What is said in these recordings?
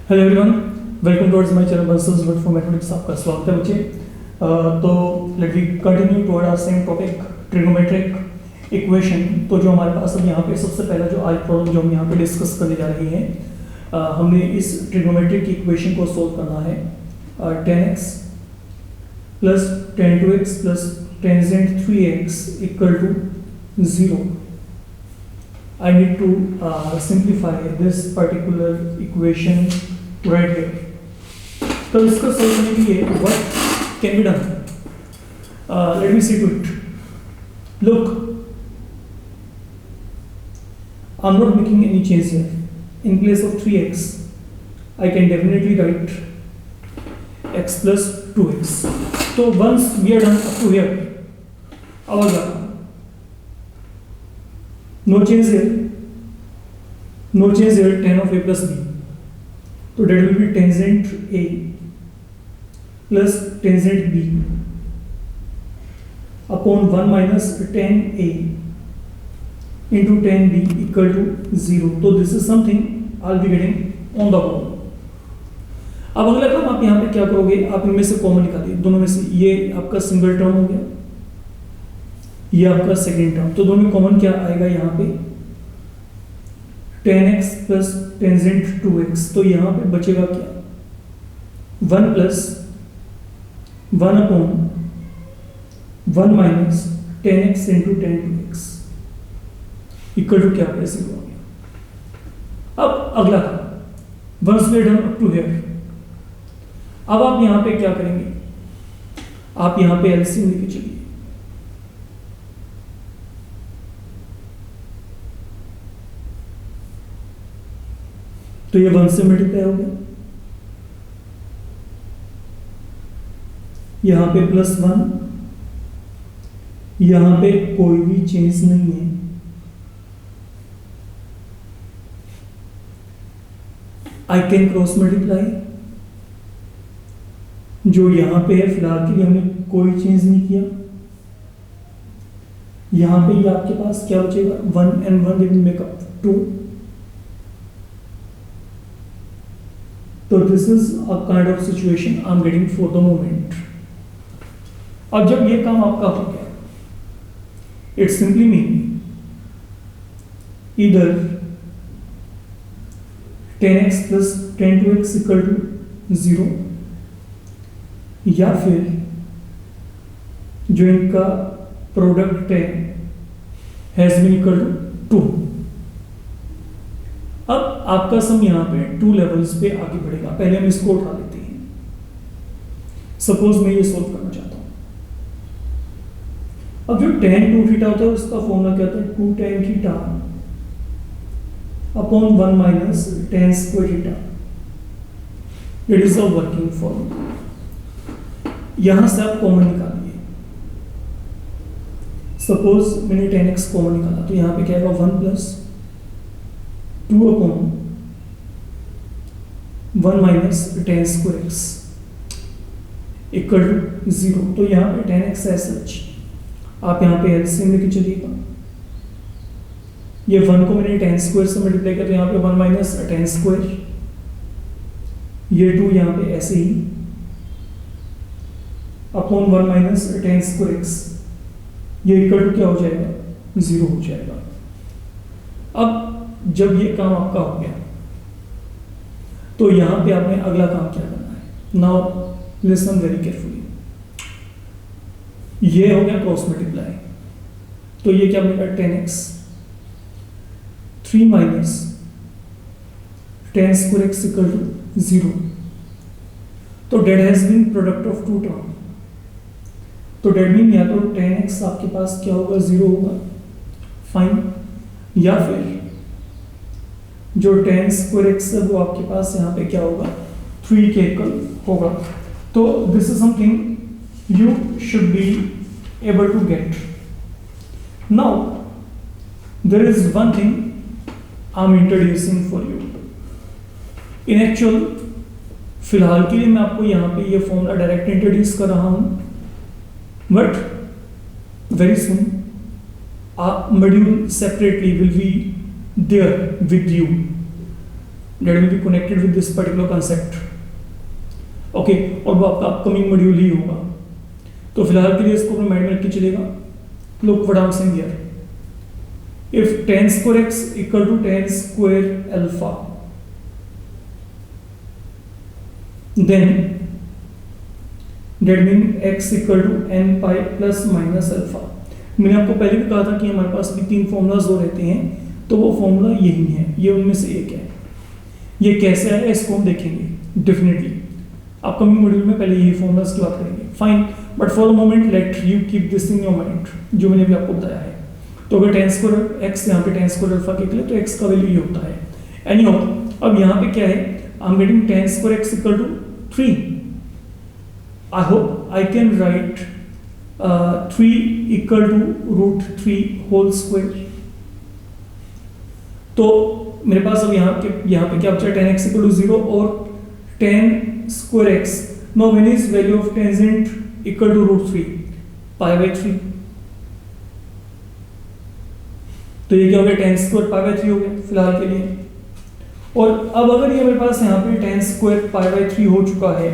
Hello everyone, welcome towards my channel Bansal's word for mathematics. आपका स्वागत है बच्चे। तो let we continue toward our same topic, trigonometric equation. तो जो हमारे पास अब यहाँ पे सबसे पहला जो आज प्रॉब्लम जो हम यहाँ पे डिस्कस करने जा रहे हैं, हमने इस ट्रिग्नोमेट्रिक इक्वेशन को सोल्व करना है। 10x plus 10 plus tangent 3x equal to 0। I need to simplify this particular equation right here. तो इसका solve करने के लिए what can be done? Let me see to it. Look, I'm not making any change here. In place of 3x, I can definitely write x plus 2x. So once we are done up to here, our no change here, no change here, tan of a plus b. So that will be tangent a plus tangent b upon 1 minus tan a into tan b equal to 0. So this is something I'll be getting on the ball. अब अगला काम आप यहाँ पे क्या करोगे, आप इनमें से कॉमन निकालिए, दोनों में से। ये आपका सिंगल टर्म हो गया, ये आपका सेकेंड टर्म। तो दोनों में कॉमन क्या आएगा यहाँ पे, tan x plus tangent 2x। तो यहाँ पे बचेगा क्या, 1 plus 1 upon 1 minus tan x into tan 2x equal to क्या, ऐसे हो गया। अब अगला काम, once we done up to here, अब आप यहाँ पे क्या करेंगे, आप यहाँ पे एलसीएम लेके चलिए। तो ये 1 से मल्टीप्लाई हो गया, यहां पे +1, यहां पे कोई भी चेंज नहीं है। आई कैन क्रॉस मल्टीप्लाई, जो यहां पे है फिलहाल के लिए हमने कोई चेंज नहीं किया। यहां पे ये आपके पास क्या बचेगा, 1 and 1 will make up 2। So this is a kind of situation I'm getting for the moment. अब जब ये काम आपका हो गया, it simply means either tan x plus tan 2x equal to 0, या फिर जो इनका प्रोडक्ट है has been equal to 2। अब आपका सम यहाँ पे 2 लेवल्स पे आगे बढ़ेगा। पहले हम इसको उठा लेते हैं। सपोज मैं ये सोल्व करना चाहता हूं। अब जो tan 2 थीटा होता है उसका फॉर्मूला क्या होता है, 2 tan theta upon 1 minus tan square theta. It is a working formula. यहां से आप कॉमन निकालिए। सपोज मैंने tan x कॉमन निकाला, तो यहां पे क्या आएगा, 1 plus 2 upon 1 minus tan square x equal to 0। तो यहाँ पे tan x है सच, आप यहाँ पे एलसीएम लेके चलिएगा। ये 1 को मैंने tan स्क्वायर से मल्टीप्लाई किया, तो यहाँ पे 1 माइनस tan स्क्वायर, ये 2 यहाँ पे ऐसे ही upon 1 minus tan square x, ये इक्वल टू क्या हो जाएगा, 0 हो जाएगा। अब जब ये काम आपका हो गया, तो यहां पे आपने अगला काम क्या करना है। Now listen very carefully. ये हो गया क्रॉस मल्टीप्लाई, तो ये क्या बनेगा, tan x 3 minus tan square x equal to 0। तो that has been product of 2 term. तो डेट मीन या तो tan x आपके पास क्या होगा, 0 होगा, फाइन, या फिर जो tan स्क्वायर x है वो आपके पास यहाँ पे क्या होगा, 3 के इक्वल होगा। तो this is something you should be able to get. Now there is one thing I am introducing for you. In actual फिलहाल के लिए मैं आपको यहाँ पे ये फॉर्मूला डायरेक्ट इंट्रोड्यूस कर रहा हूँ, but very soon module separately will be there with you। that will be connected with this particular concept. Okay, और वो आपका अपकमिंग मॉड्यूल ही होगा। तो फिलहाल के लिए इसको अपने माइंड में रख के चलेगा। Look what I am saying here, if tan square x equal to tan square alpha, then that means x equal to n pi plus minus alpha। मैंने आपको पहले भी कहा था कि हमारे पास भी 3 फॉर्मूलाज हो रहते हैं, तो वो फॉर्मूला यही है, ये उनमें से एक है। ये कैसे आया इसको हम देखेंगे डेफिनेटली अपकमिंग मॉड्यूल में, पहले यही फॉर्मूलाज की बात करेंगे। Fine, but for the moment let you keep this in your mind, जो मैंने भी आपको बताया है। तो अगर tan स्क्वायर x यहाँ पे tan स्क्वायर अल्फा के लिए, तो x का वैल्यू ये होता है। एनीहाउ, अब यहाँ पे क्या है, I am getting tan square x equal to 3। I hope I can write 3 equal to √3 whole square. तो मेरे पास अब यहाँ पे क्या बचा, tan x इक्वल टू 0 और tan square x। Now when is value of tangent equal to √3 π/3, तो ये क्या हो गया, tan स्क्वायर π/3 हो गया फिलहाल के लिए। और अब अगर ये मेरे पास यहाँ पे tan स्क्वायर π/3 हो चुका है,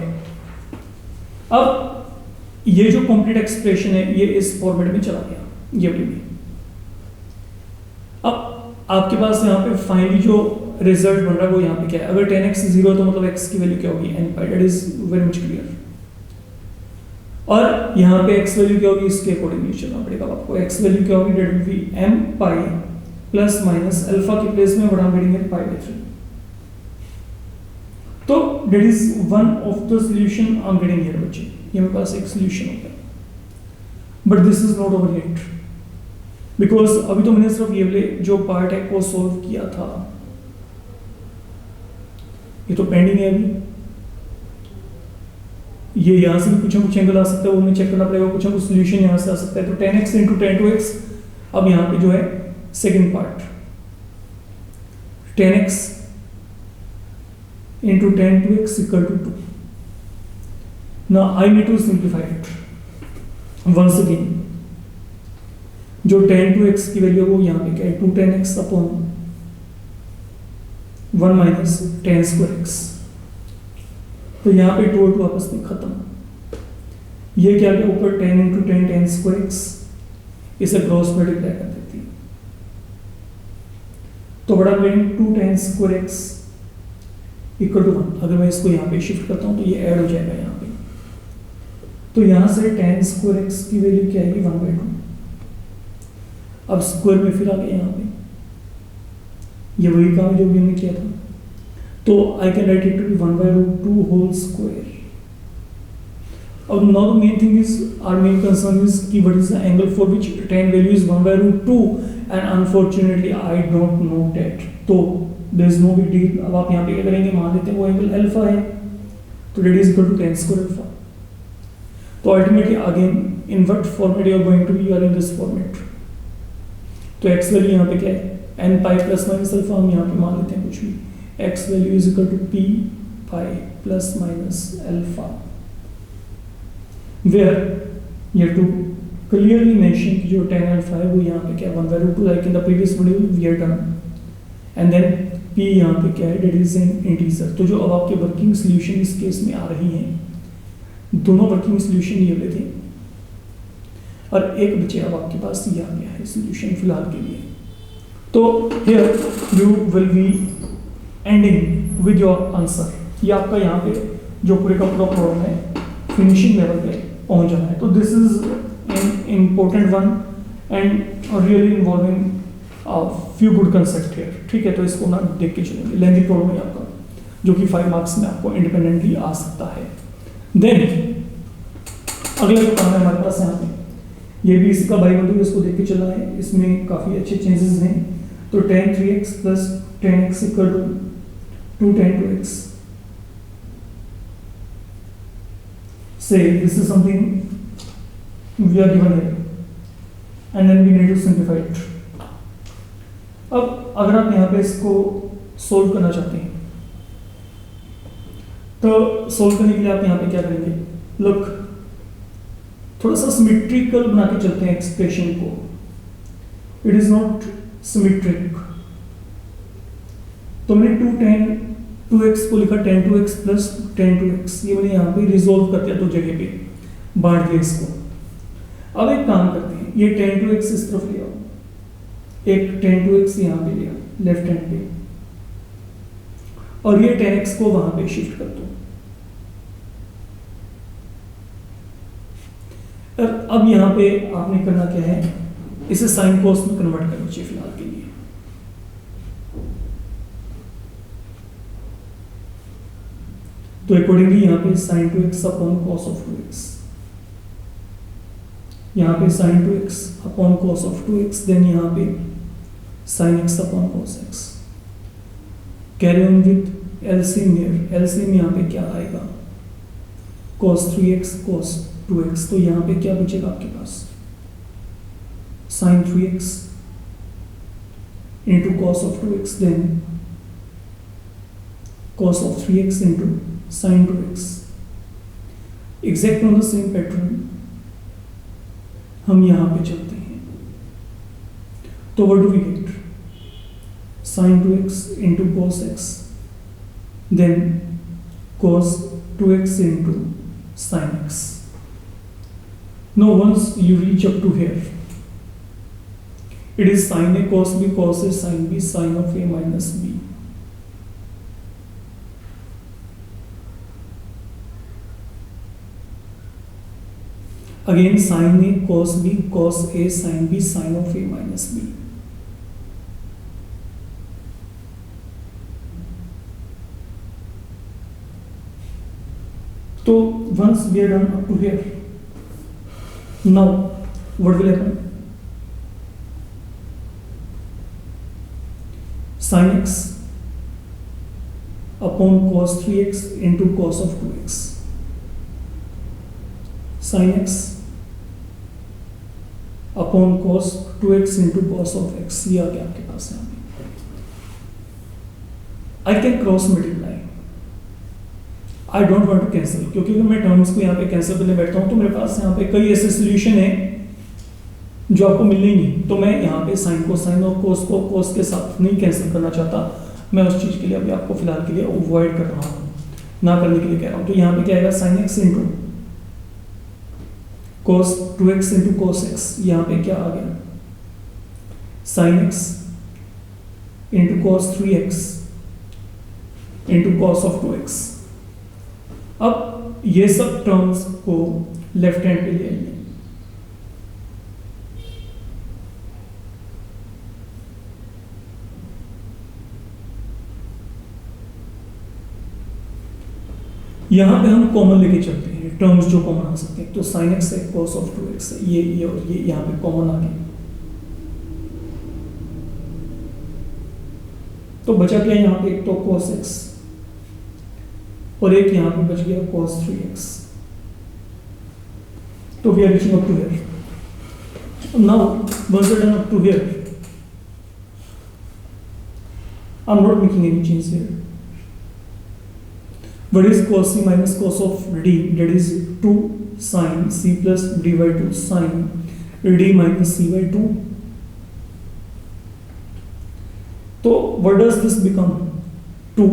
अब ये जो कंप्लीट एक्सप्रेशन है ये इस फॉर्मेट में चला गया, ये वाली भी। अब आपके पास यहाँ पे फाइनली जो रिजल्ट बन रहा है वो यहाँ पे क्या है, अगर tan x 0 तो मतलब x की वैल्यू क्या होगी, n pi, that is very much clear. और यहाँ पे x वैल्यू क्या होगी, इसके अकॉर्डिंगली चलना पड़ेगा आपको। x वैल्यू क्या होगी, that will be m pi plus minus alpha के प्लेस में व्हाट आई एम गेटिंग है π/3। तो that is one of the solution I am getting here बच्चे, ये मेरे पास एक सॉल्यूशन हो गया। But this is not over yet, because अभी तो मैंने सिर्फ ये वाले जो पार्ट है को सॉल्व किया था, ये तो पेंडिंग है अभी। ये यहाँ से भी कुछ एंगल आ सकता है, वो हमें चेक करना पड़ेगा। कुछ सॉल्यूशन यहाँ से आ सकता है। तो tan x into tan 2x, अब यहाँ पे जो है second part, tan x into tan 2x equal to 2। Now I need to simplify it once again. जो tan 2x की वैल्यू है वो यहाँ पे क्या है, 2 tan x upon 1 minus tan square x। तो यहाँ पे 2 और 2 आपस में खत्म। ये क्या गया, ऊपर tan into tan square x, इसे क्रॉस मल्टीप्लाई कर देती है। तो बड़ा variant 2 tan square x equal to 1। अगर मैं इसको यहाँ पे शिफ्ट करता हूँ तो ये ऐड हो जाएगा यहाँ पे। तो यहाँ से tan स्क्वायर x की वैल्यू क्या आएगी, 1/2। अब स्क्वायर में फिर आ गया यहाँ पे, ये वही काम जो भी हमने किया था। तो I can write it to be 1/2 whole square. अब now the main thing is, our main concern is कि what is the angle for which tan value is 1/2 and unfortunately I don't know that. तो there is no big deal. अब आप यहाँ पे क्या करेंगे, मान लेते हैं वो एंगल अल्फा है, तो that is equal to tan square alpha. तो ultimately again in what format you are going to be, you are in this format. तो x वैल्यू यहाँ पे क्या है, n pi plus minus alpha, हम यहाँ पे मान लेते हैं कुछ भी। x value is equal to p pi plus minus alpha, where ये टू क्लियरली मेंशन कि जो tan अल्फा है वो यहाँ पे क्या है, 1/2 like in the previous video we have done. And then p यहाँ पे क्या है, दैट इज एन इंटीजर। तो जो अब आपके वर्किंग सॉल्यूशन इस केस में आ रही हैं, दोनों वर्किंग सॉल्यूशन ये वाले थे और एक बचे अब आपके पास ये आ गया है सॉल्यूशन फिलहाल के लिए। तो here you will be ending with your answer. ये आपका यहाँ पे जो पूरे का पूरा प्रॉब्लम है फिनिशिंग लेवल पे पहुंच जाना है। तो this is an important one and really involving few good concept here. ठीक है, तो इसको ना देख के चलेंगे। लेंथी प्रॉब्लम है आपका, जो कि 5 मार्क्स में आपको इंडिपेंडेंटली आ सकता है। देन अगला जो काम है हमारे पास यहाँ पे, ये भी इसका भाई बंधु, इसको देख के चलना है। इसमें काफ़ी अच्छे चेंजेस हैं। तो tan 3x plus tan x equal to 2 tan 2x। So this is something we are given here and then we need to simplify it. अब अगर आप यहाँ पे इसको सोल्व करना चाहते हैं, तो सोल्व करने के लिए आप यहाँ पे क्या करेंगे, लुक थोड़ा सा सिमेट्रिकल बना के चलते हैं एक्सप्रेशन को। It is not symmetric. तो मैंने 2 tan 2x को लिखा tan 2x plus tan 2x, ये मैंने यहाँ पे रिजोल्व कर दिया दो जगह पे, बांट दिया इसको। अब एक काम करते हैं, ये tan 2x इस तरफ ले आओ, एक tan 2x यहाँ पे लिया लेफ्ट हैंड पे, और ये tan x को वहां पे शिफ्ट कर दो। अब यहां पे आपने करना क्या है, इसे साइन कोस में कन्वर्ट कर लीजिए फिलहाल के लिए। तो अकॉर्डिंगली यहां पे sin 2x upon cos of 2x, यहां पे sin 2x upon cos of 2x, then यहां पे sin x upon cos x। Carry on with LCM here, LCM यहां पे क्या आएगा, cos 3x cos 2x, तो यहां पे क्या बचेगा आपके पास, sin 3x into cos of 2x, then cos of 3x into sin 2x। Exact on the same pattern हम यहां पे चलते हैं, तो what do we get, sin 2x into cos x, then cos 2x into sin x। Now once you reach up to here, it is sin a cos b cos a sin b sin of a minus b। Again sin a cos b cos a sin b sin of a minus b। So once we are done up to here, now what will happen, sin x upon cos 3x into cos of 2x, sin x upon cos 2x into cos of x, ये आ गया आपके पास यहाँ पे। I can cross multiply, I don't want to cancel, क्योंकि अगर मैं terms को यहाँ पे कैंसिल करने बैठता हूँ तो मेरे पास यहाँ पे कई ऐसे सोल्यूशन है जो आपको मिलने ही नहीं। तो मैं यहाँ पे साइन को साइन और कोस को कोस के साथ नहीं कैंसिल करना चाहता, मैं उस चीज के लिए अभी आपको फिलहाल के लिए अवॉइड कर रहा हूँ, ना करने के लिए कह रहा हूँ। तो यहाँ पे क्या आएगा, sine x into cos 2x into cos x, यहाँ पे क्या आ गया, sin x into cos 3x into cos of 2x। अब ये सब टर्म्स को लेफ्ट हैंड पे ले आइए, यहां पे हम कॉमन लेके चलते हैं टर्म्स जो कॉमन आ सकते हैं। तो sin x है cos of 2x है, ये और ये यहां पे कॉमन आ गए, तो बचा क्या यहां पे, एक तो cos x और एक यहां पे बच गया cos 3x। तो we are reaching up to here। now once we're done up to here, I'm not making any change here। What is cos c minus cos of d, that is 2 sin c plus d by 2 sin d minus c by 2। तो what does this become, 2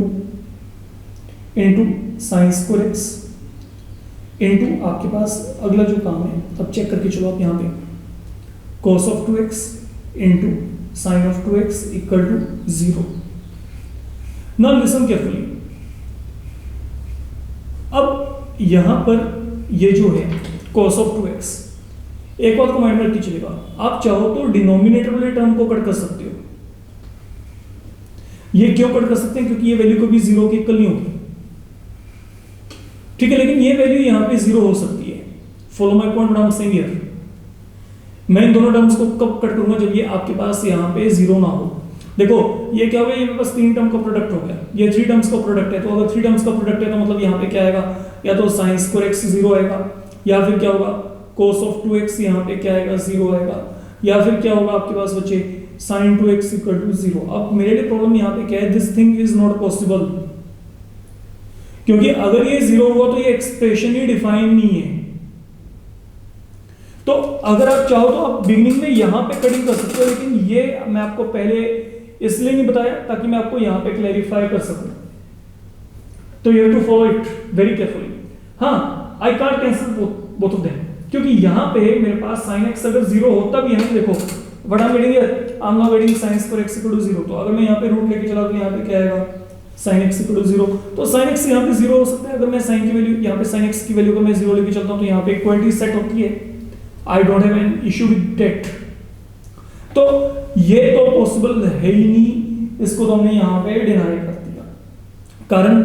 into sin square x into आपके पास अगला जो काम है, अब check करके चलो आप यहाँ पे, cos of 2x into sin of 2x equal to 0। now listen carefully, अब यहां पर ये जो है cos of 2x, एक बात को माइंड में रखिए चलेगा, आप चाहो तो डिनोमिनेटर वाले टर्म को कट कर सकते हो। ये क्यों कट कर सकते हैं, क्योंकि ये वैल्यू कभी 0 के इक्वल नहीं होगी, ठीक है, लेकिन ये वैल्यू यहां पे 0 हो सकती है। Follow my point what I am saying here. मैं इन दोनों टर्म्स को कब कट करूंगा, जब ये आपके पास यहां पे 0 ना हो। देखो ये क्या हो गया, ये मेरे पास 3 टर्म का प्रोडक्ट हो गया, ये 3 टर्म्स का प्रोडक्ट है। तो अगर 3 टर्म्स का प्रोडक्ट है तो मतलब यहाँ पे क्या आएगा, या तो sin स्क्वायर x 0 आएगा, या फिर क्या होगा cos of 2x यहाँ पे क्या आएगा 0 आएगा, या फिर क्या होगा आपके पास बच्चे sin 2x इक्वल टू 0। अब मेरे लिए प्रॉब्लम यहाँ पे क्या है, this thing is not possible, क्योंकि अगर ये 0 हुआ तो ये एक्सप्रेशन ही डिफाइन नहीं है। तो अगर आप चाहो तो आप बिगिनिंग में यहां पे कटिंग कर सकते हो, लेकिन ये मैं आपको पहले इसलिए नहीं बताया ताकि मैं आपको यहां पे क्लैरिफाई कर सकूं। तो you have to follow it very carefully. हाँ, I can't cancel both of them, क्योंकि यहाँ पे मेरे पास sin x अगर 0 होता भी है ना, देखो what I am getting here, I am now getting sin x for x equal to 0। तो अगर मैं यहाँ पे रूट लेके चला तो यहाँ पे क्या आएगा, sin x equal to 0। तो sin x यहाँ पे 0 हो सकता है। अगर मैं sin की वैल्यू यहाँ पे sin x की वैल्यू को मैं 0 लेके चलता हूँ तो यहाँ पे इक्वालिटी सेट होती है। I don't have an issue with that. तो ये तो पॉसिबल है ही नहीं, इसको तो हमने यहाँ पे डिनाई कर दिया, कारण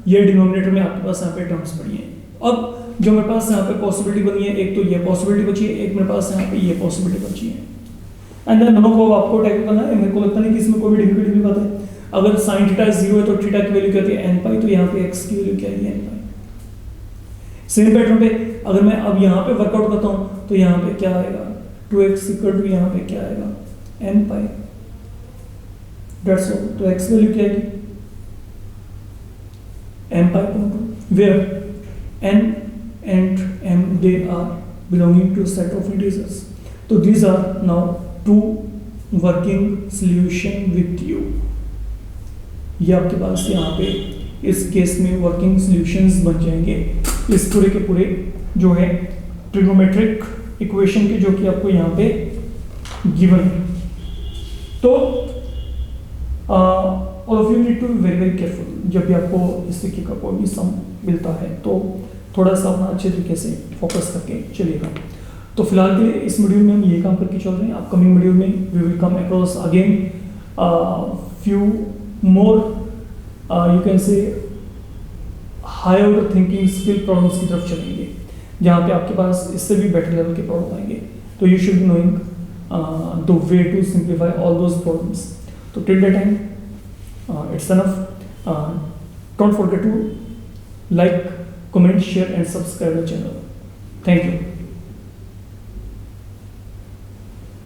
ये डिनोमिनेटर में आपके पास यहाँ पे टर्म्स पड़ी हैं। अब जो मेरे पास यहाँ पे पॉसिबिलिटी बनी है, एक तो ये पॉसिबिलिटी बची है, एक मेरे पास यहाँ पे ये पॉसिबिलिटी बची है, एंड देन दोनों को आपको टैकल करना है। मेरे को लगता नहीं कि इसमें कोई भी डिफिकल्टी बात है। अगर sin थीटा 0 है तो थीटा की वैल्यू क्या होती है n पाई, तो यहाँ पे x की वैल्यू क्या है n पाई। सेम पैटर्न पे अगर मैं अब यहाँ पे वर्कआउट करता हूँ तो यहाँ पे क्या आएगा, 2x इक्वल टू यहाँ पे क्या आएगा n पाई, दैट्स ऑल। तो x वैल्यू क्या आएगी m pi upon 2, where n and m they are belonging to a set of integers। तो these are now two working solution with you। ये आपके पास यहाँ पे इस केस में वर्किंग सॉल्यूशंस बन जाएंगे इस पूरे के पूरे जो है ट्रिग्नोमेट्रिक इक्वेशन के, जो कि आपको यहाँ पे गिवन है। तो all of you need to be very very careful जब भी आपको इस तरीके का कोई भी सम मिलता है, तो थोड़ा सा अपना अच्छे तरीके से फोकस करके चलिएगा। तो फिलहाल के लिए इस मॉड्यूल में हम ये काम करके चल रहे हैं। अपकमिंग मॉड्यूल में we will come across again few more you can say high order thinking skill problems की तरफ चलेंगे, जहाँ पे आपके पास इससे भी बेटर लेवल के प्रॉब्लम आएंगे। तो you should be knowing the way to simplify all those problems. तो till that time it's enough. Don't forget to like, comment, share and subscribe the channel. Thank you.